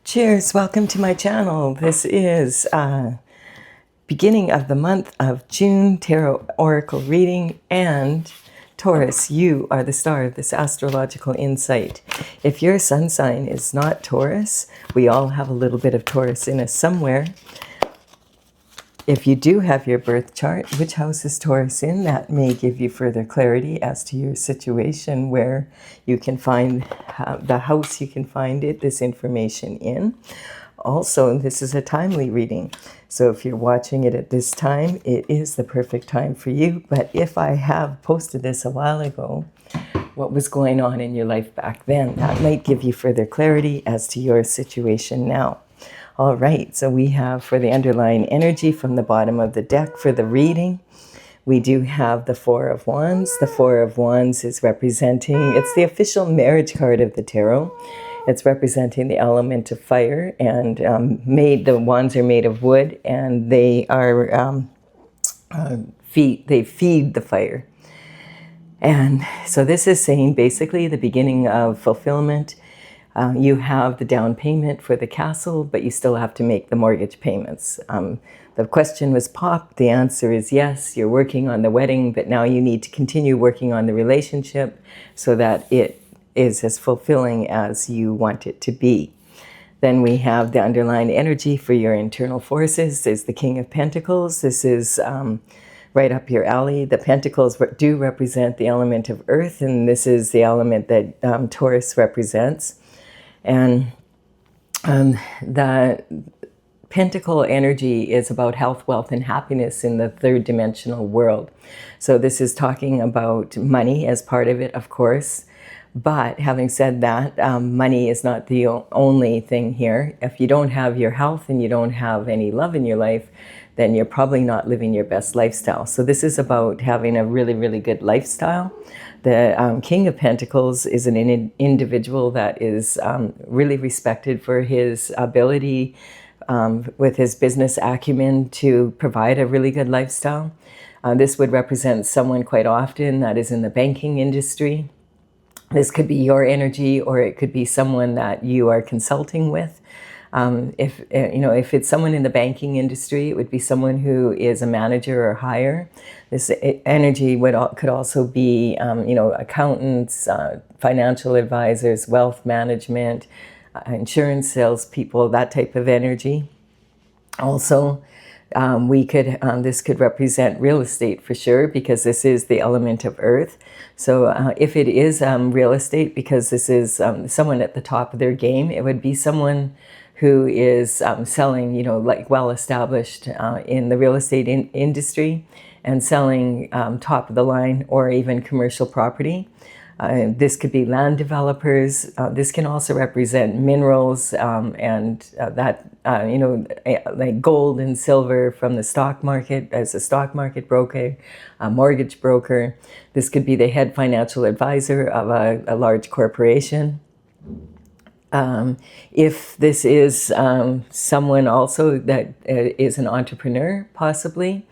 Cheers, welcome to my channel. This is beginning of the month of June tarot oracle reading, and Taurus, you are the star of this astrological insight. If your sun sign is not Taurus, we all have a little bit of Taurus in us somewhere. If you do have your birth chart, which house is Taurus in? That may give you further clarity as to your situation, where you can find the house you can find this information in. Also, this is a timely reading. So if you're watching it at this time, it is the perfect time for you. But if I have posted this a while ago, what was going on in your life back then, that might give you further clarity as to your situation now. All right, so we have for the underlying energy from the bottom of the deck for the reading, we do have the Four of Wands. The Four of Wands is representing, it's the official marriage card of the tarot. It's representing the element of fire, and the wands are made of wood, and they are they feed the fire. And so this is saying basically the beginning of fulfillment. You have the down payment for the castle, but you still have to make the mortgage payments. The question was popped. The answer is yes. You're working on the wedding, but now you need to continue working on the relationship so that it is as fulfilling as you want it to be. Then we have the underlying energy for your internal forces. There's the King of Pentacles. This is right up your alley. The Pentacles do represent the element of earth, and this is the element that Taurus represents. And the Pentacle energy is about health, wealth, and happiness in the third dimensional world. So this is talking about money as part of it, of course. But having said that, money is not the only thing here. If you don't have your health and you don't have any love in your life, then you're probably not living your best lifestyle. So this is about having a really, really good lifestyle. The King of Pentacles is an individual that is really respected for his ability with his business acumen to provide a really good lifestyle. This would represent someone quite often that is in the banking industry. This could be your energy, or it could be someone that you are consulting with. If it's someone in the banking industry, it would be someone who is a manager or higher. This energy could also be, accountants, financial advisors, wealth management, insurance salespeople, that type of energy. Also, this could represent real estate for sure, because this is the element of earth. So if it is real estate, because this is someone at the top of their game, it would be someone who is selling, like well-established in the real estate industry, and selling top of the line or even commercial property. This could be land developers. This can also represent minerals like gold and silver from the stock market, as a stock market broker, a mortgage broker. This could be the head financial advisor of a large corporation. If this is someone also that is an entrepreneur, possibly.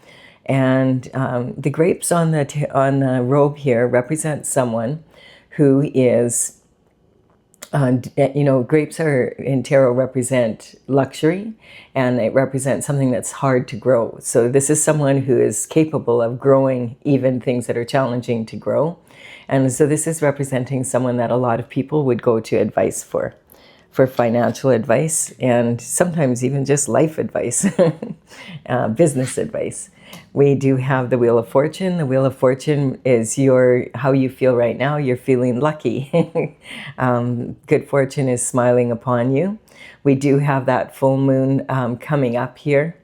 And the grapes on the robe here represent someone who is, grapes in tarot represent luxury, and it represents something that's hard to grow. So this is someone who is capable of growing even things that are challenging to grow. And so this is representing someone that a lot of people would go to advice for financial advice, and sometimes even just life advice, business advice. We do have the Wheel of Fortune. The Wheel of Fortune is how you feel right now. You're feeling lucky. Good fortune is smiling upon you. We do have that full moon coming up here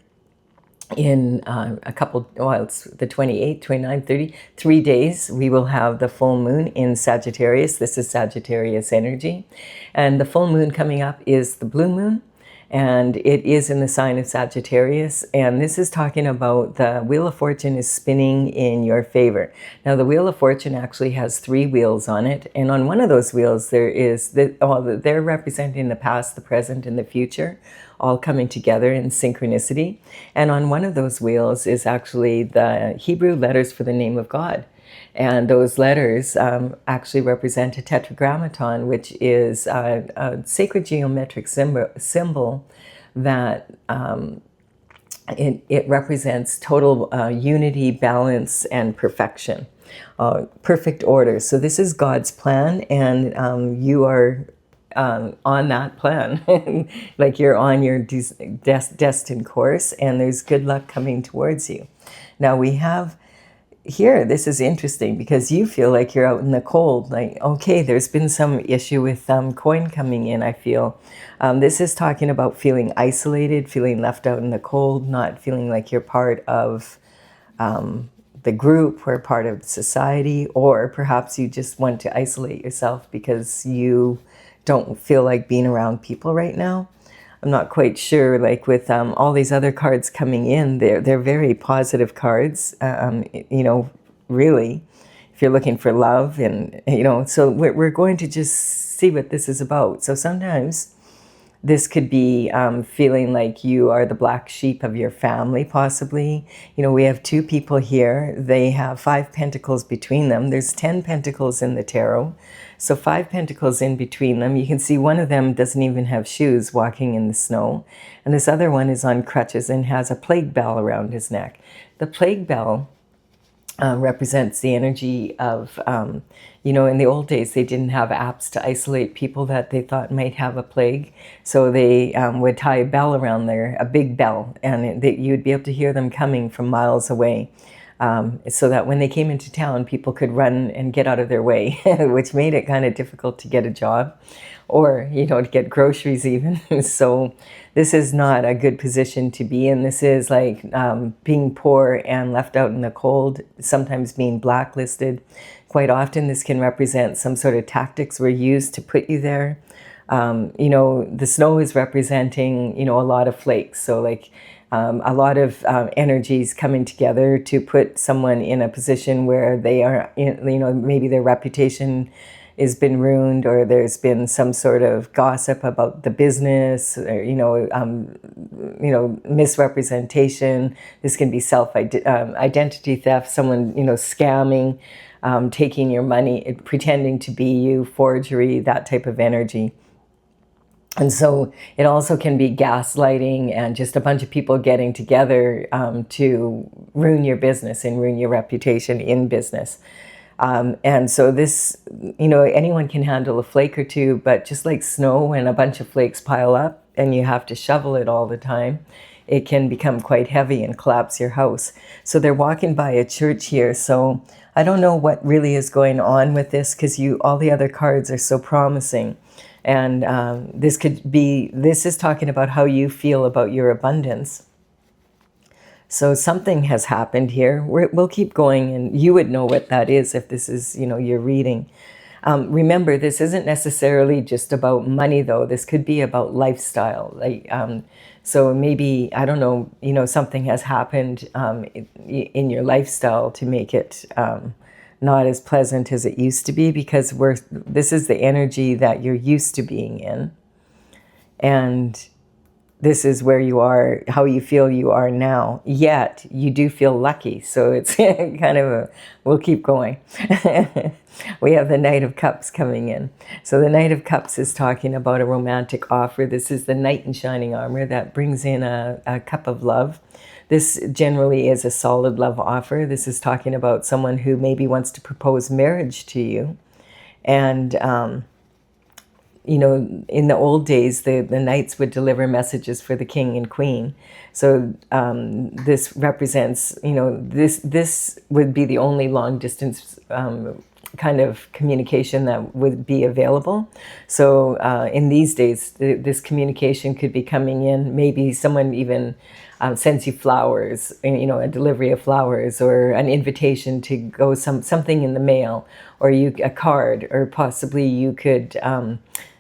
in it's the 28th, 29th, 30, 3 days. We will have the full moon in Sagittarius. This is Sagittarius energy. And the full moon coming up is the blue moon, and it is in the sign of Sagittarius. And this is talking about the Wheel of Fortune is spinning in your favor. Now, the Wheel of Fortune actually has 3 wheels on it. And on one of those wheels, they're representing the past, the present, and the future, all coming together in synchronicity. And on one of those wheels is actually the Hebrew letters for the name of God. And those letters actually represent a tetragrammaton, which is a sacred geometric symbol that it represents total unity, balance, and perfection, perfect order. So this is God's plan, and you are on that plan. Like you're on your destined course, and there's good luck coming towards you. Now we have here, this is interesting because you feel like you're out in the cold. Like, okay, there's been some issue with coin coming in, I feel. This is talking about feeling isolated, feeling left out in the cold, not feeling like you're part of the group or part of society, or perhaps you just want to isolate yourself because you don't feel like being around people right now. I'm not quite sure, like with all these other cards coming in, they're very positive cards, you know, really, if you're looking for love. And, you know, so we're going to just see what this is about. So sometimes this could be feeling like you are the black sheep of your family, possibly. You know, we have two people here. They have 5 pentacles between them. There's 10 pentacles in the tarot. So 5 pentacles in between them. You can see one of them doesn't even have shoes, walking in the snow. And this other one is on crutches and has a plague bell around his neck. The plague bell represents the energy of, you know, in the old days, they didn't have apps to isolate people that they thought might have a plague. So they would tie a bell around there, a big bell, and you'd be able to hear them coming from miles away. So that when they came into town, people could run and get out of their way, which made it kind of difficult to get a job or, you know, to get groceries even. So this is not a good position to be in. This is like being poor and left out in the cold, sometimes being blacklisted. Quite often this can represent some sort of tactics were used to put you there. You know, the snow is representing, you know, a lot of flakes. So like a lot of energies coming together to put someone in a position where they are, you know, maybe their reputation has been ruined, or there's been some sort of gossip about the business, or, you know, misrepresentation. This can be identity theft, someone, you know, scamming, taking your money, pretending to be you, forgery, that type of energy. And so it also can be gaslighting and just a bunch of people getting together to ruin your business and ruin your reputation in business. And so this, you know, anyone can handle a flake or two, but just like snow, when a bunch of flakes pile up and you have to shovel it all the time, it can become quite heavy and collapse your house. So they're walking by a church here. So I don't know what really is going on with this, because all the other cards are so promising. And this is talking about how you feel about your abundance. So something has happened here. We'll keep going, and you would know what that is if this is, you know, your reading. Remember, this isn't necessarily just about money, though. This could be about lifestyle. Like, so maybe, I don't know, you know, something has happened in your lifestyle to make it not as pleasant as it used to be, because this is the energy that you're used to being in. And this is where you are, how you feel you are now. Yet, you do feel lucky. So it's kind of we'll keep going. We have the Knight of Cups coming in. So the Knight of Cups is talking about a romantic offer. This is the Knight in shining armor that brings in a cup of love. This generally is a solid love offer. This is talking about someone who maybe wants to propose marriage to you. And you know, in the old days, the knights would deliver messages for the king and queen. So this represents, you know, this would be the only long distance kind of communication that would be available. So in these days, this communication could be coming in. Maybe someone even sends you flowers, you know, a delivery of flowers, or an invitation to go something in the mail, or a card, or possibly you could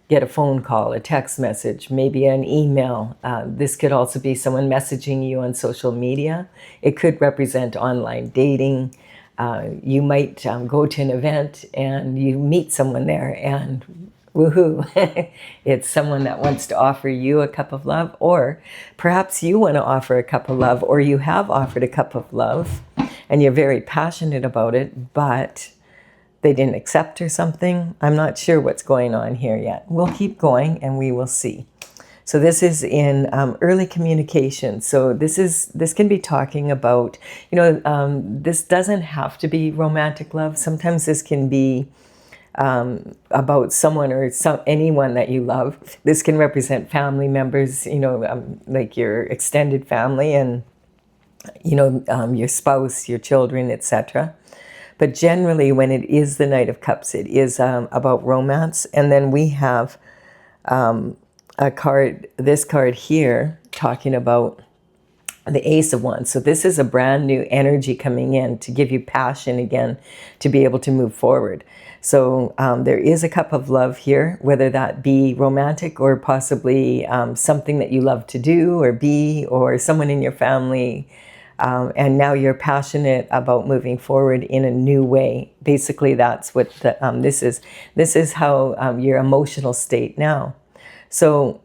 get a phone call, a text message, maybe an email. This could also be someone messaging you on social media. It could represent online dating. You might go to an event and you meet someone there, and Woohoo. It's someone that wants to offer you a cup of love, or perhaps you want to offer a cup of love, or you have offered a cup of love and you're very passionate about it, but they didn't accept or something. I'm not sure what's going on here yet. We'll keep going and we will see. So this is in early communication. So this can be talking about, this doesn't have to be romantic love. Sometimes this can be about someone or anyone that you love. This can represent family members, like your extended family and, your spouse, your children, etc. But generally, when it is the Knight of Cups, it is about romance. And then we have this card here, talking about the Ace of Wands. So this is a brand new energy coming in to give you passion again, to be able to move forward. So there is a cup of love here, whether that be romantic or possibly something that you love to do or be, or someone in your family. And now you're passionate about moving forward in a new way. Basically, that's what this is. This is how your emotional state now. So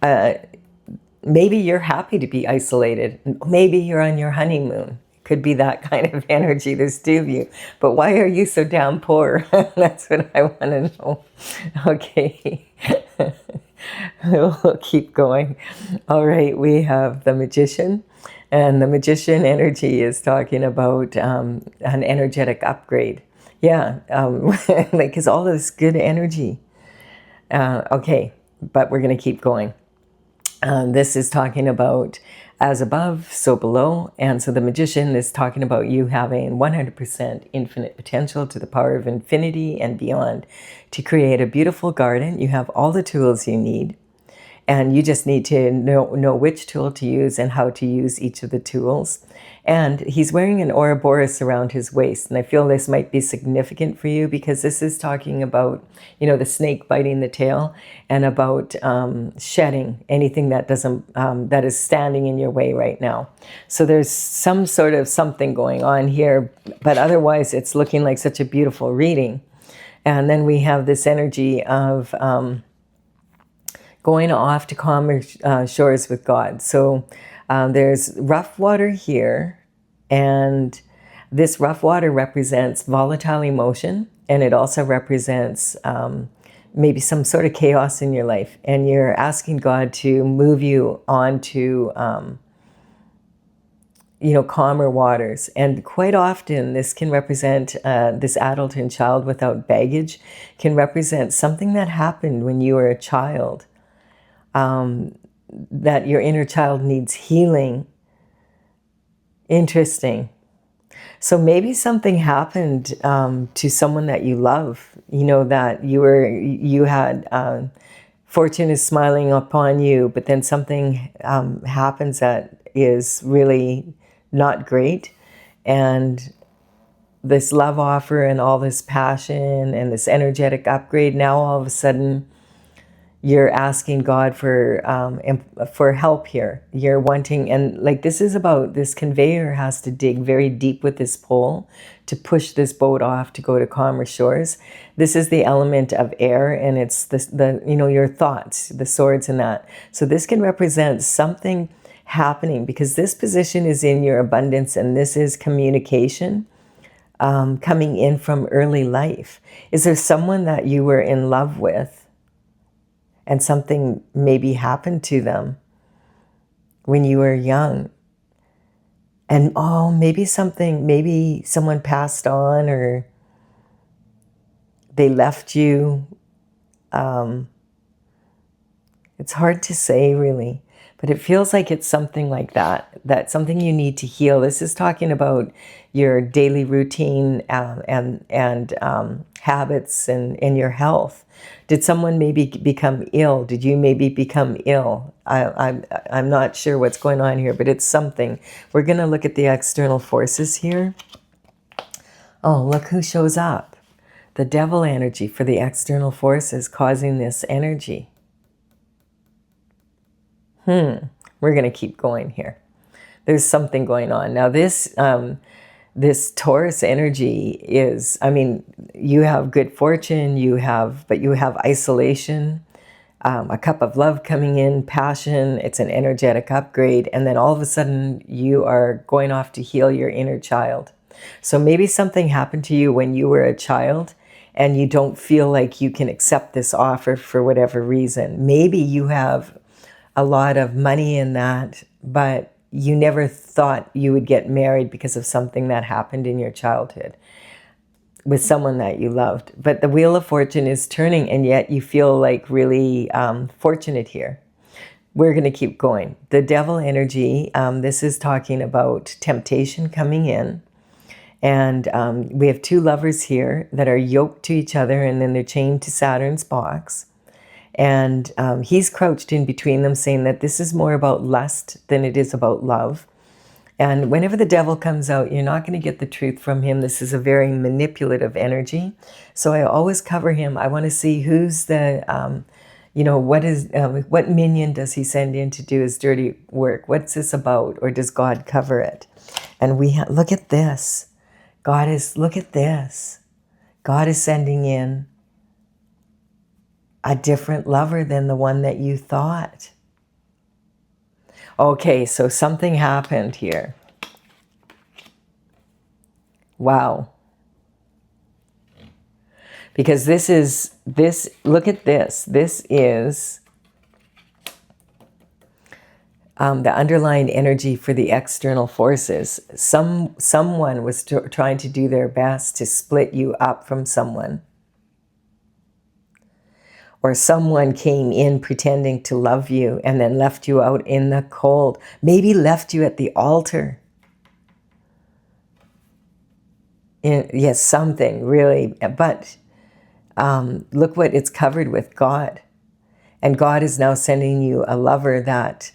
maybe you're happy to be isolated. Maybe you're on your honeymoon. Could be that kind of energy. There's two of you. But why are you so damn poor? That's what I want to know. Okay. We'll keep going. All right. We have the Magician. And the Magician energy is talking about an energetic upgrade. Yeah. Because all this good energy. Okay. But we're going to keep going. This is talking about as above, so below. And so the Magician is talking about you having 100% infinite potential to the power of infinity and beyond to create a beautiful garden. You have all the tools you need. And you just need to know which tool to use and how to use each of the tools. And he's wearing an Ouroboros around his waist. And I feel this might be significant for you because this is talking about, the snake biting the tail and about shedding anything that that is standing in your way right now. So there's some sort of something going on here, but otherwise it's looking like such a beautiful reading. And then we have this energy of going off to calmer shores with God. So there's rough water here, and this rough water represents volatile emotion, and it also represents maybe some sort of chaos in your life, and you're asking God to move you on to calmer waters. And quite often this can represent this adult and child without baggage, can represent something that happened when you were a child. That your inner child needs healing. Interesting. So maybe something happened to someone that you love, that you had fortune is smiling upon you, but then something happens that is really not great. And this love offer and all this passion and this energetic upgrade, now all of a sudden you're asking God for help here. You're wanting, and like this is about, this conveyor has to dig very deep with this pole to push this boat off to go to calmer shores. This is the element of air, and it's the your thoughts, the swords and that. So this can represent something happening because this position is in your abundance, and this is communication coming in from early life. Is there someone that you were in love with and something maybe happened to them when you were young? And maybe someone passed on, or they left you. It's hard to say really, but it feels like it's something like that. That's something you need to heal. This is talking about your daily routine and habits and your health. Did someone maybe become ill? Did you maybe become ill? I'm not sure what's going on here, but it's something. We're going to look at the external forces here. Oh, look who shows up. The devil energy for the external forces causing this energy. We're going to keep going here. There's something going on. Now this this Taurus energy is, I mean, you have good fortune, but you have isolation, a cup of love coming in, passion, it's an energetic upgrade, and then all of a sudden you are going off to heal your inner child. So maybe something happened to you when you were a child and you don't feel like you can accept this offer for whatever reason. Maybe you have a lot of money in that, but you never thought you would get married because of something that happened in your childhood with someone that you loved. But the Wheel of Fortune is turning, and yet you feel like really fortunate here. We're going to keep going. The Devil energy, this is talking about temptation coming in. And we have two lovers here that are yoked to each other, and then they're chained to Saturn's box. And he's crouched in between them, saying that this is more about lust than it is about love. And whenever the devil comes out, you're not going to get the truth from him. This is a very manipulative energy. So I always cover him. I want to see who's the, what minion does he send in to do his dirty work? What's this about? Or does God cover it? And look at this. Look at this. God is sending in a different lover than the one that you thought. Okay, so something happened here. Wow. Because look at this. This is the underlying energy for the external forces. Someone was trying to do their best to split you up from someone. Or someone came in pretending to love you and then left you out in the cold. Maybe left you at the altar. Yes, something really. But look what it's covered with, God. And God is now sending you a lover that,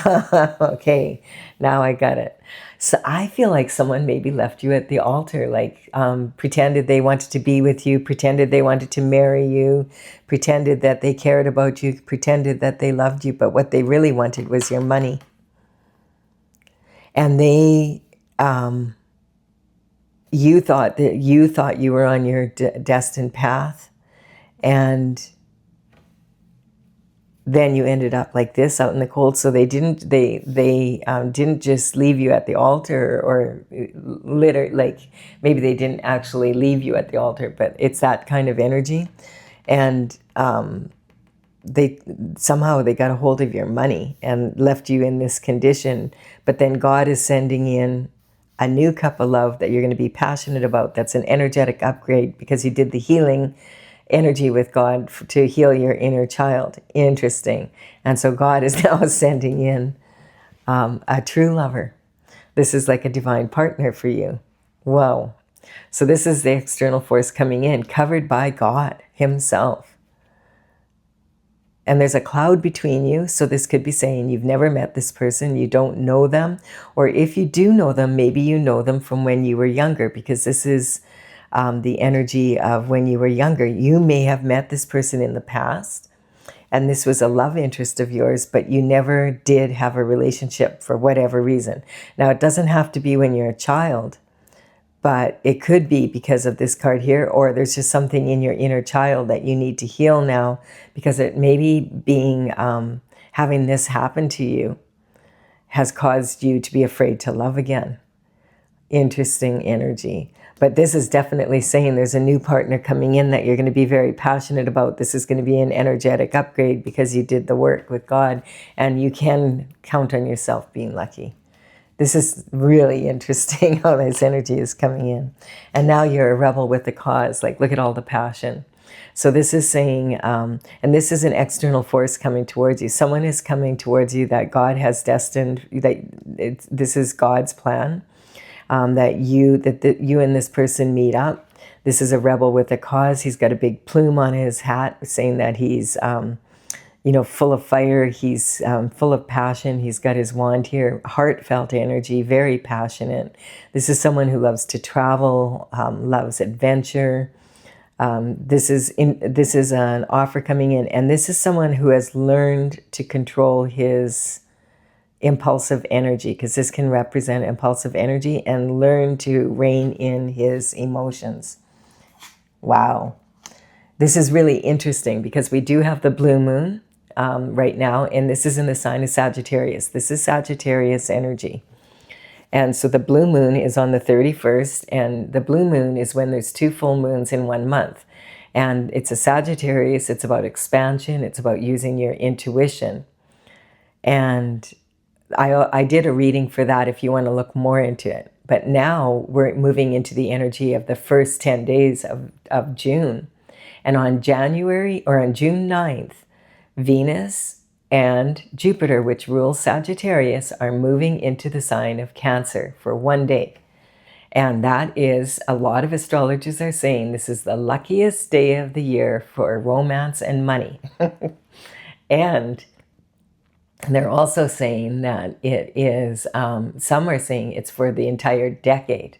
okay, now I got it. So I feel like someone maybe left you at the altar, like pretended they wanted to be with you, pretended they wanted to marry you, pretended that they cared about you, pretended that they loved you, but what they really wanted was your money. And you thought you were on your destined path, and then you ended up like this out in the cold. So they didn't just leave you at the altar, or literally, like maybe they didn't actually leave you at the altar, but it's that kind of energy. And they got a hold of your money and left you in this condition. But then God is sending in a new cup of love that you're going to be passionate about. That's an energetic upgrade because you did the healing energy with God to heal your inner child. Interesting. And so God is now sending in a true lover. This is like a divine partner for you. Whoa. So this is the external force coming in, covered by God himself. And there's a cloud between you. So this could be saying you've never met this person, you don't know them. Or if you do know them, maybe you know them from when you were younger, because this is the energy of when you were younger. You may have met this person in the past, and this was a love interest of yours, but you never did have a relationship for whatever reason. Now, it doesn't have to be when you're a child, but it could be because of this card here, or there's just something in your inner child that you need to heal now, because it may be having this happen to you has caused you to be afraid to love again. Interesting energy. But this is definitely saying there's a new partner coming in that you're going to be very passionate about. This is going to be an energetic upgrade because you did the work with God, and you can count on yourself being lucky. This is really interesting how this energy is coming in. And now you're a rebel with the cause. Like, look at all the passion. So this is saying, and this is an external force coming towards you. Someone is coming towards you that God has destined, this is God's plan. That you and this person meet up. This is a rebel with a cause. He's got a big plume on his hat saying that he's, full of fire. He's full of passion. He's got his wand here, heartfelt energy, very passionate. This is someone who loves to travel, loves adventure. This is an offer coming in, and this is someone who has learned to control his impulsive energy, because this can represent impulsive energy, and learn to rein in his emotions. Wow. This is really interesting because we do have the blue moon right now, and this is in the sign of Sagittarius. This is Sagittarius energy. And so the blue moon is on the 31st, and the blue moon is when there's 2 full moons in 1 month. And it's a Sagittarius, it's about expansion, it's about using your intuition. And I did a reading for that if you want to look more into it. But now we're moving into the energy of the first 10 days of June. And on June 9th, Venus and Jupiter, which rules Sagittarius, are moving into the sign of Cancer for 1 day. And that is, a lot of astrologers are saying this is the luckiest day of the year for romance and money. And they're also saying that it is, some are saying it's for the entire decade.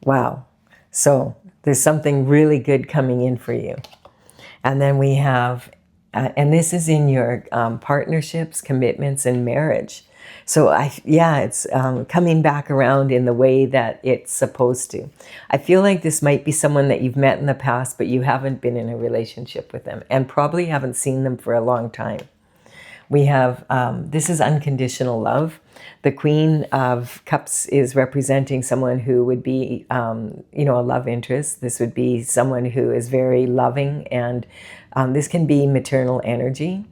Wow. So there's something really good coming in for you. And then we have, and this is in your partnerships, commitments, and marriage. So it's coming back around in the way that it's supposed to. I feel like this might be someone that you've met in the past, but you haven't been in a relationship with them, and probably haven't seen them for a long time. We have, this is unconditional love. The Queen of Cups is representing someone who would be, a love interest. This would be someone who is very loving, and this can be maternal energy.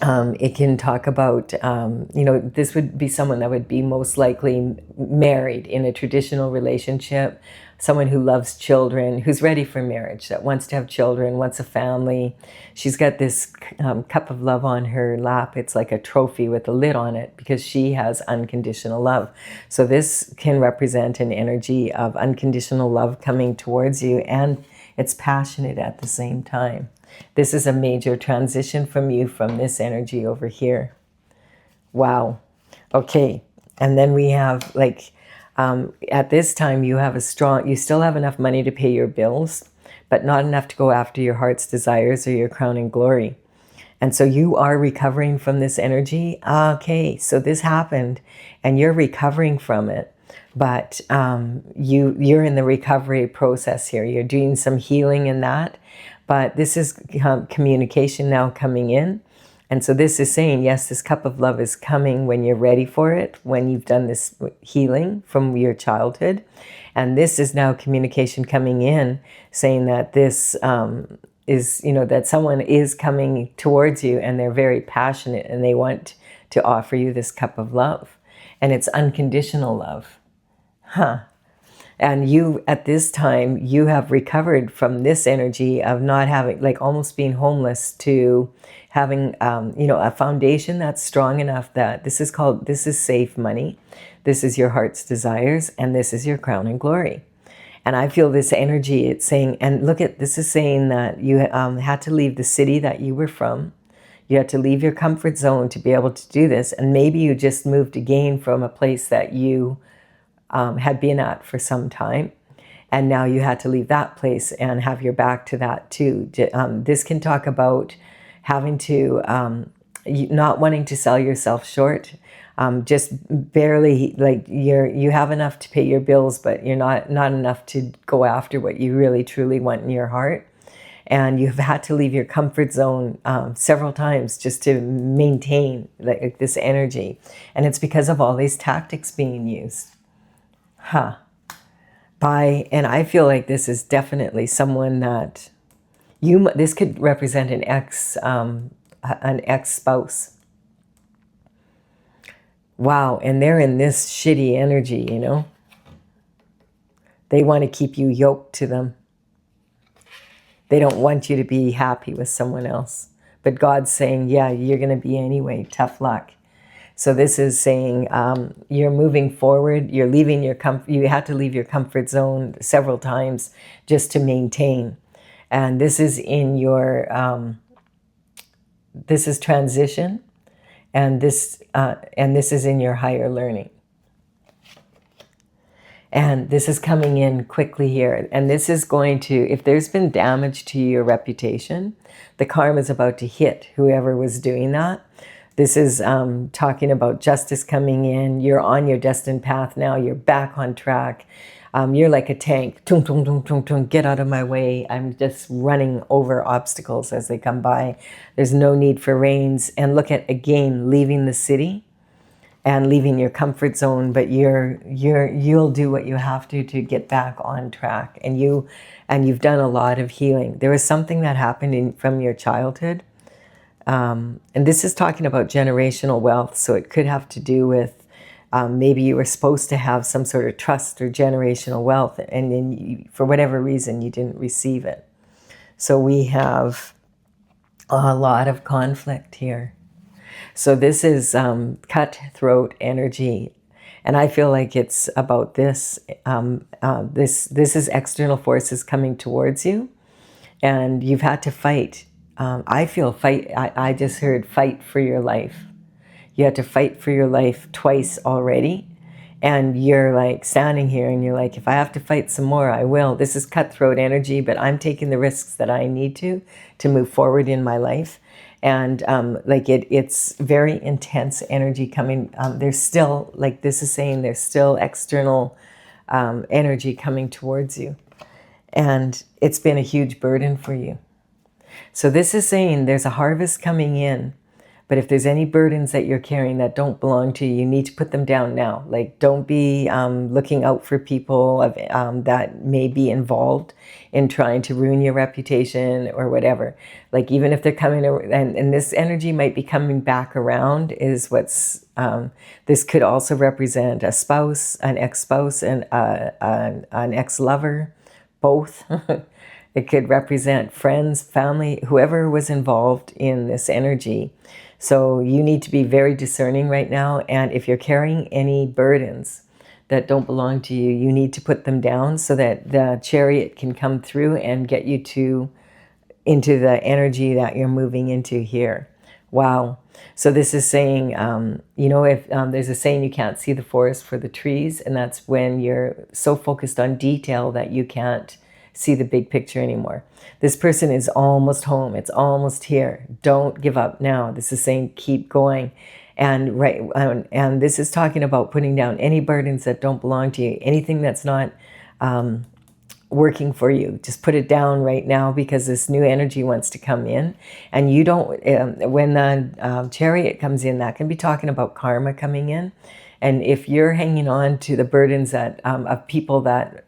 It can talk about, this would be someone that would be most likely married in a traditional relationship, someone who loves children, who's ready for marriage, that wants to have children, wants a family. She's got this cup of love on her lap. It's like a trophy with a lid on it because she has unconditional love. So this can represent an energy of unconditional love coming towards you, and it's passionate at the same time. This is a major transition from you from this energy over here. Wow. Okay. And then we have at this time you still have enough money to pay your bills, but not enough to go after your heart's desires or your crown and glory. And so you are recovering from this energy. Okay. So this happened and you're recovering from it, but you're in the recovery process here. You're doing some healing in that. But this is communication now coming in. And so this is saying, yes, this cup of love is coming when you're ready for it, when you've done this healing from your childhood. And this is now communication coming in, saying that this is, that someone is coming towards you and they're very passionate and they want to offer you this cup of love. And it's unconditional love. And you, at this time, you have recovered from this energy of not having, almost being homeless, to having, a foundation that's strong enough that this is safe money. This is your heart's desires, and this is your crown and glory. And I feel this energy, it's saying, and this is saying that you had to leave the city that you were from. You had to leave your comfort zone to be able to do this. And maybe you just moved again from a place that you had been at for some time, and now you had to leave that place and have your back to that too. This can talk about having to, not wanting to sell yourself short, just barely, you have enough to pay your bills, but you're not enough to go after what you really truly want in your heart. And you've had to leave your comfort zone several times just to maintain this energy. And it's because of all these tactics being used. And I feel like this is definitely someone that this could represent an ex-spouse. Wow. And they're in this shitty energy, They want to keep you yoked to them. They don't want you to be happy with someone else. But God's saying, yeah, you're going to be anyway. Tough luck. So this is saying you're moving forward. You're leaving you had to leave your comfort zone several times just to maintain. And this is in your, this is transition, and this is in your higher learning. And this is coming in quickly here. And this is going to, if there's been damage to your reputation, the karma is about to hit whoever was doing that. This is talking about justice coming in. You're on your destined path now. You're back on track. You're like a tank. Tung, tung, tung, tung, tung. Get out of my way. I'm just running over obstacles as they come by. There's no need for reins. And look at, again, leaving the city and leaving your comfort zone, but you'll do what you have to get back on track. And you've done a lot of healing. There was something that happened from your childhood. And this is talking about generational wealth, so it could have to do with maybe you were supposed to have some sort of trust or generational wealth, and then for whatever reason you didn't receive it. So we have a lot of conflict here. So this is cutthroat energy, and I feel like it's about this. This is external forces coming towards you, and you've had to fight. I feel fight. I just heard fight for your life. You had to fight for your life twice already. And you're like standing here and you're like, if I have to fight some more, I will. This is cutthroat energy, but I'm taking the risks that I need to move forward in my life. And it's very intense energy coming. There's still, like this is saying, there's still external energy coming towards you. And it's been a huge burden for you. So this is saying there's a harvest coming in, but if there's any burdens that you're carrying that don't belong to you, you need to put them down now. Like, don't be looking out for people that may be involved in trying to ruin your reputation or whatever. Like, even if they're coming, and this energy might be coming back around, is what's, this could also represent a spouse, an ex-spouse, and an ex-lover, both. It could represent friends, family, whoever was involved in this energy. So you need to be very discerning right now. And if you're carrying any burdens that don't belong to you, you need to put them down so that the chariot can come through and get you into the energy that you're moving into here. Wow. So this is saying, if there's a saying, you can't see the forest for the trees. And that's when you're so focused on detail that you can't see the big picture anymore. This person is almost home. It's almost here. Don't give up now. This is saying keep going. And and this is talking about putting down any burdens that don't belong to you, anything that's not working for you. Just put it down right now, because this new energy wants to come in. And you don't, when the chariot comes in, that can be talking about karma coming in. And if you're hanging on to the burdens that of people that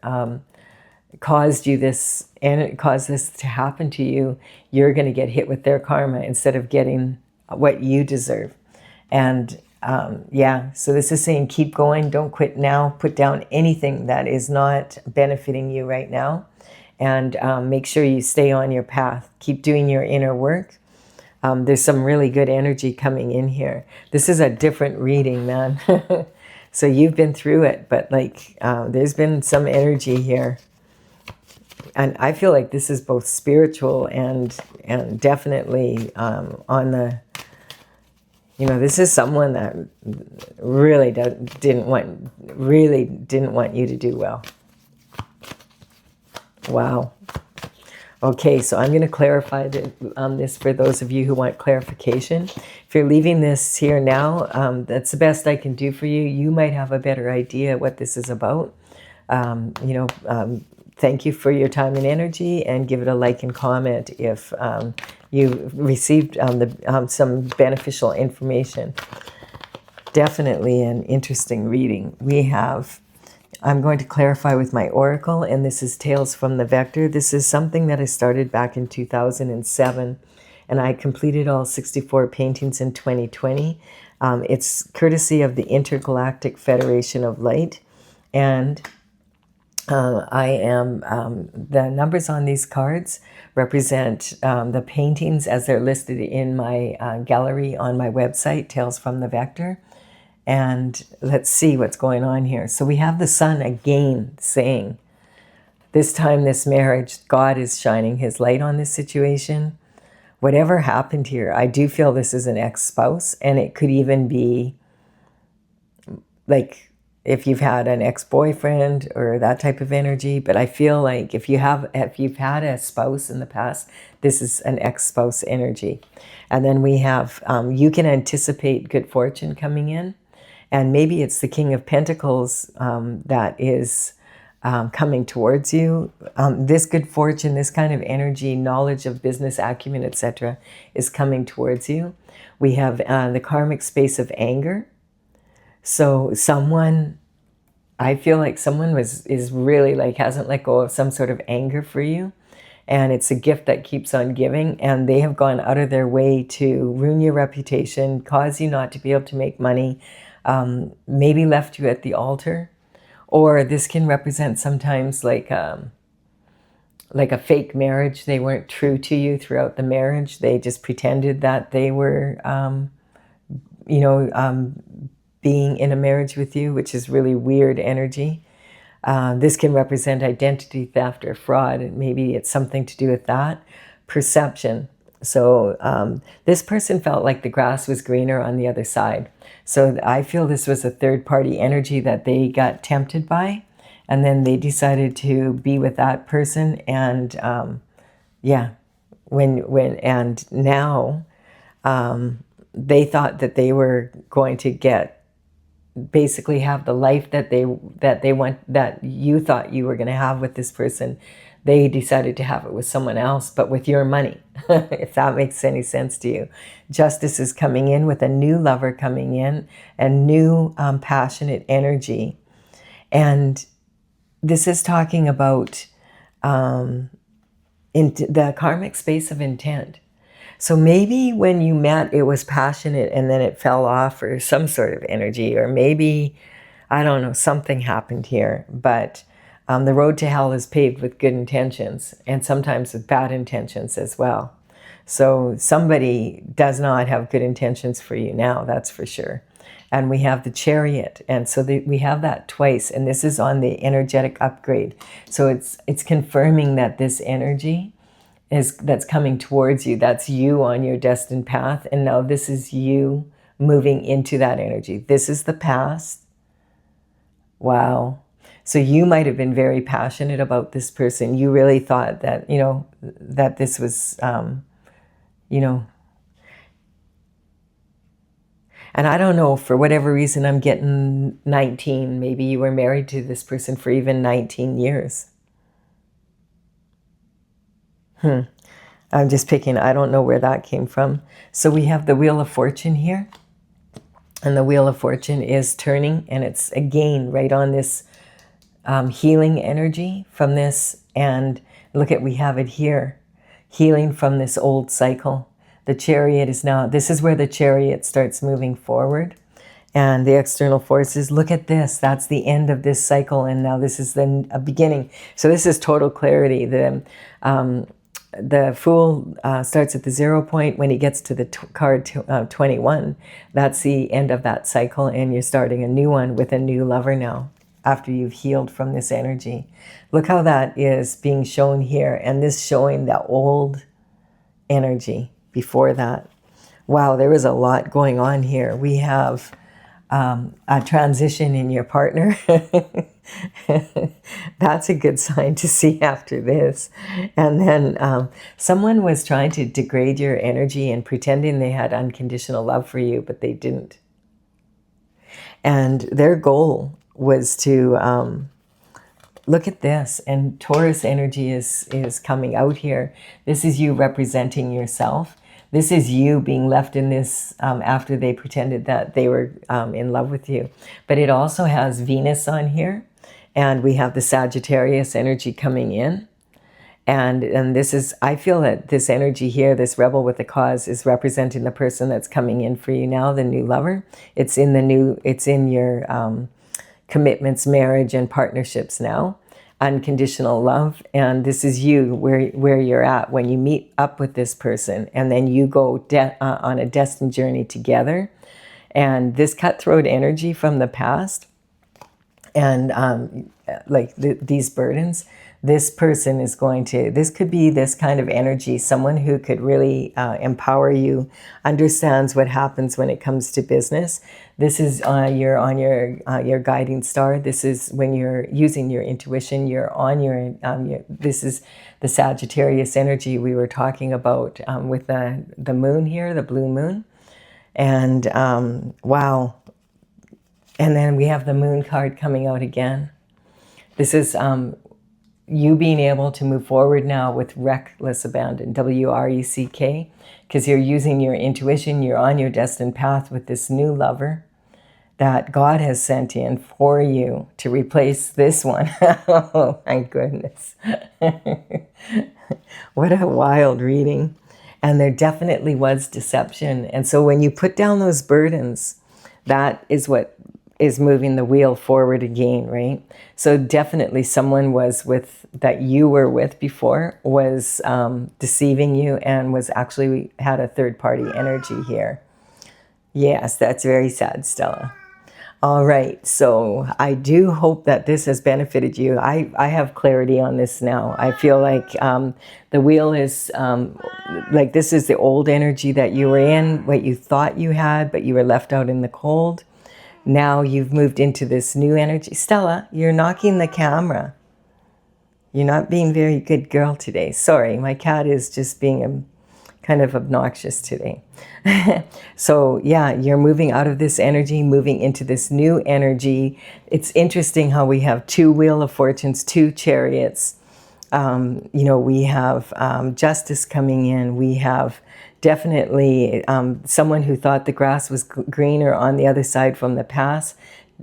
caused you this, and it caused this to happen to you, you're going to get hit with their karma instead of getting what you deserve. And so this is saying keep going, don't quit now, put down anything that is not benefiting you right now, and make sure you stay on your path. Keep doing your inner work. There's some really good energy coming in here. This is a different reading, man. So you've been through it, but there's been some energy here. And I feel like this is both spiritual and definitely on the, this is someone that really didn't want you to do well. Wow. Okay, so I'm going to clarify this for those of you who want clarification. If you're leaving this here now, that's the best I can do for you. You might have a better idea what this is about. Thank you for your time and energy, and give it a like and comment if you received some beneficial information. Definitely an interesting reading. I'm going to clarify with my oracle, and this is Tales from the Vector. This is something that I started back in 2007, and I completed all 64 paintings in 2020. It's courtesy of the Intergalactic Federation of Light, and the numbers on these cards represent the paintings as they're listed in my gallery on my website, Tales from the Vector. And let's see what's going on here. So we have the sun again saying, this time this marriage, God is shining his light on this situation. Whatever happened here, I do feel this is an ex-spouse, and it could even be like if you've had an ex-boyfriend or that type of energy. But I feel like if you've had a spouse in the past, this is an ex-spouse energy. And then we have, you can anticipate good fortune coming in. And maybe it's the King of Pentacles that is coming towards you. This good fortune, this kind of energy, knowledge of business acumen, etc., is coming towards you. We have the karmic space of anger. So someone, I feel like someone is really like hasn't let go of some sort of anger for you. And it's a gift that keeps on giving. And they have gone out of their way to ruin your reputation, cause you not to be able to make money, maybe left you at the altar. Or this can represent sometimes like a fake marriage. They weren't true to you throughout the marriage. They just pretended that they were, being in a marriage with you, which is really weird energy. This can represent identity theft or fraud, and maybe it's something to do with that. Perception. So this person felt like the grass was greener on the other side. So I feel this was a third-party energy that they got tempted by, and then they decided to be with that person. And and now they thought that they were going to basically have the life that you thought you were going to have with this person. They decided to have it with someone else, but with your money, if that makes any sense to you. Justice is coming in with a new lover coming in, and new passionate energy. And this is talking about in the karmic space of intent. So maybe when you met, it was passionate and then it fell off, or some sort of energy, or maybe, I don't know, something happened here. But the road to hell is paved with good intentions, and sometimes with bad intentions as well. So somebody does not have good intentions for you now, that's for sure. And we have the Chariot, and so we have that twice, and this is on the energetic upgrade. So it's confirming that this energy that's coming towards you, that's you on your destined path, and now this is you moving into that energy. This is the past. Wow. So you might have been very passionate about this person. You really thought that, that this was, and I don't know, for whatever reason, I'm getting 19. Maybe you were married to this person for even 19 years. I'm just picking, I don't know where that came from. So we have the Wheel of Fortune here. And the Wheel of Fortune is turning, and it's again right on this healing energy from this. And look at, we have it here, healing from this old cycle. The Chariot is now, this is where the Chariot starts moving forward. And the external forces, look at this, that's the end of this cycle, and now this is a beginning. So this is total clarity. The Fool starts at the 0 point. When he gets to the card 21, that's the end of that cycle, and you're starting a new one with a new lover now, after you've healed from this energy. Look how that is being shown here, and this showing the old energy before that. Wow, there is a lot going on here. We have a transition in your partner. That's a good sign to see after this. And then someone was trying to degrade your energy and pretending they had unconditional love for you, but they didn't. And their goal was to look at this, and Taurus energy is coming out here. This is you representing yourself. This is you being left in this after they pretended that they were in love with you. But it also has Venus on here, and we have the Sagittarius energy coming in. And this is, I feel that this energy here, this rebel with a cause, is representing the person that's coming in for you now, the new lover. It's in your commitments, marriage, and partnerships now. Unconditional love. And this is you where you're at when you meet up with this person, and then you go on a destined journey together. And this cutthroat energy from the past, and these burdens, this person is going to, this could be this kind of energy, someone who could really empower you, understands what happens when it comes to business. This is you're on your guiding star. This is when you're using your intuition. You're on this is the Sagittarius energy we were talking about with the moon here, the blue moon. And wow. And then we have the moon card coming out again. This is you being able to move forward now with reckless abandon, W-R-E-C-K, because you're using your intuition. You're on your destined path with this new lover that God has sent in for you to replace this one. Oh my goodness. What a wild reading. And there definitely was deception. And so when you put down those burdens, that is what is moving the wheel forward again, right? So definitely someone was with, that you were with before, was deceiving you and was actually had a third party energy here. Yes, that's very sad, Stella. All right, so I do hope that this has benefited you. I have clarity on this now. I feel like the wheel is, like this is the old energy that you were in, what you thought you had, but you were left out in the cold. Now you've moved into this new energy. Stella, you're knocking the camera. You're not being very good girl today. Sorry, my cat is just being kind of obnoxious today. So yeah, you're moving out of this energy, moving into this new energy. It's interesting how we have two Wheel of Fortunes, two Chariots. You know, we have justice coming in. We have definitely someone who thought the grass was greener on the other side from the past,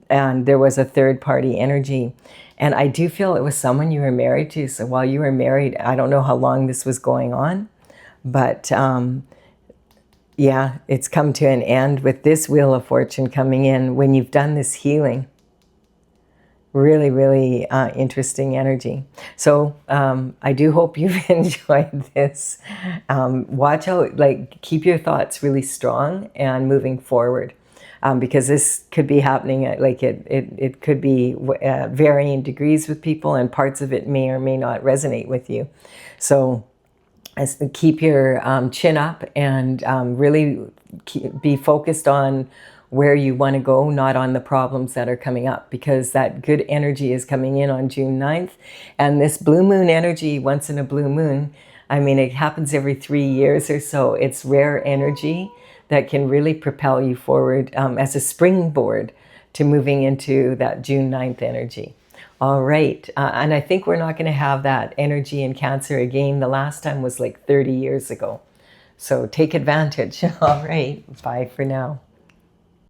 and there was a third party energy. And I do feel it was someone you were married to. So while you were married, I don't know how long this was going on, but yeah, it's come to an end with this Wheel of Fortune coming in when you've done this healing. Really, really interesting energy. So I do hope you've enjoyed this. Watch out, like keep your thoughts really strong and moving forward, because this could be happening at, like it could be varying degrees with people, and parts of it may or may not resonate with you. So keep your chin up and really be focused on where you want to go, not on the problems that are coming up, because that good energy is coming in on June 9th. And this blue moon energy, once in a blue moon, I mean, it happens every 3 years or so. It's rare energy that can really propel you forward as a springboard to moving into that June 9th energy. All right. And I think we're not going to have that energy in Cancer again. The last time was like 30 years ago. So take advantage. All right. Bye for now.